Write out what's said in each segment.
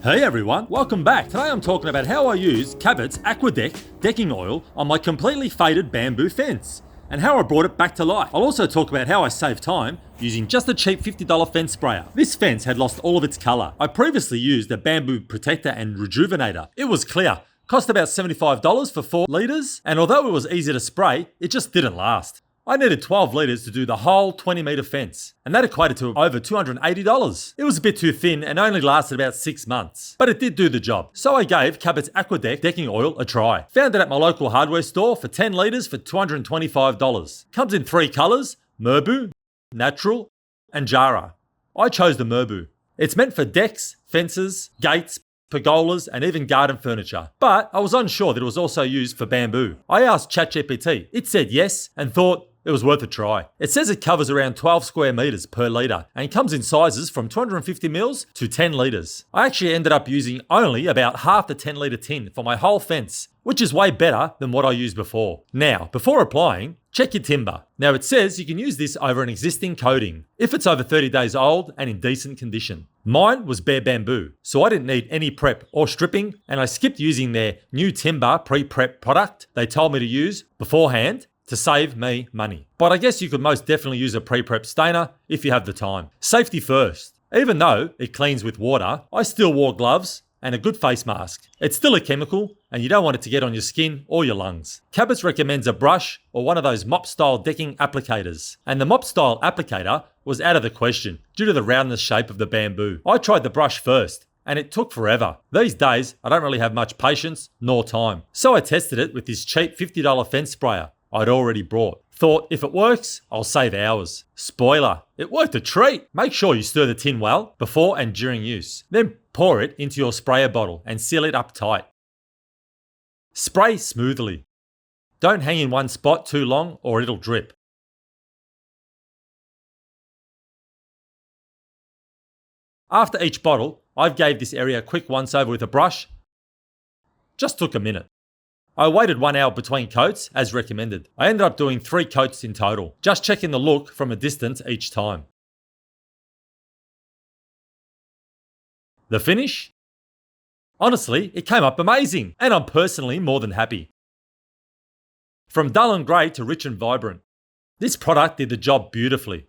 Hey everyone, welcome back. Today I'm talking about how I use Cabot's aquadeck decking oil on my completely faded bamboo fence and how I brought it back to life. I'll also talk about how I saved time using just a cheap $50 fence sprayer. This fence had lost all of its colour. I previously used a bamboo protector and rejuvenator. It was clear, cost about $75 for 4 litres, and although it was easy to spray, it just didn't last. I needed 12 litres to do the whole 20-metre fence, and that equated to over $280. It was a bit too thin and only lasted about 6 months, but it did do the job. So I gave Cabot's aquadeck decking oil a try. Found it at my local hardware store for 10 litres for $225. Comes in 3 colours, marabou, natural, and jara. I chose the marabou. It's meant for decks, fences, gates, pergolas, and even garden furniture. But I was unsure that it was also used for bamboo. I asked ChatGPT. It said yes and thought it was worth a try. It says it covers around 12 square metres per litre and comes in sizes from 250 mils to 10 litres. I actually ended up using only about half the 10 litre tin for my whole fence, which is way better than what I used before. Now, before applying, check your timber. Now it says you can use this over an existing coating if it's over 30 days old and in decent condition. Mine was bare bamboo, so I didn't need any prep or stripping, and I skipped using their new timber pre-prep product they told me to use beforehand to save me money. But I guess you could most definitely use a pre-prep stainer if you have the time. Safety first. Even though it cleans with water, I still wore gloves and a good face mask. It's still a chemical and you don't want it to get on your skin or your lungs. Cabot's recommends a brush or one of those mop-style decking applicators. And the mop-style applicator was out of the question due to the roundness shape of the bamboo. I tried the brush first and it took forever. These days, I don't really have much patience nor time. So I tested it with this cheap $50 fence sprayer I'd already brought. Thought if it works, I'll save hours. Spoiler, it worked a treat. Make sure you stir the tin well before and during use. Then pour it into your sprayer bottle and seal it up tight. Spray smoothly. Don't hang in one spot too long or it'll drip. After each bottle, I gave this area a quick once over with a brush. Just took a minute. I waited 1 hour between coats as recommended. I ended up doing 3 coats in total, just checking the look from a distance each time. The finish? Honestly, it came up amazing, and I'm personally more than happy. From dull and grey to rich and vibrant, this product did the job beautifully.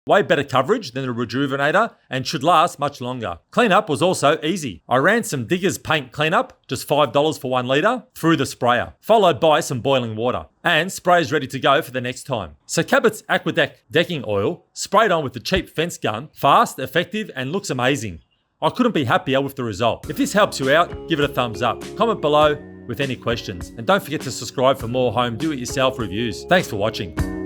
Way better coverage than the rejuvenator and should last much longer. Cleanup was also easy. I ran some Digger's paint cleanup, just $5 for 1 litre, through the sprayer, followed by some boiling water. And spray's ready to go for the next time. So Cabot's aquadeck decking oil, sprayed on with the cheap fence gun, fast, effective, and looks amazing. I couldn't be happier with the result. If this helps you out, give it a thumbs up. Comment below with any questions. And don't forget to subscribe for more home do-it-yourself reviews. Thanks for watching.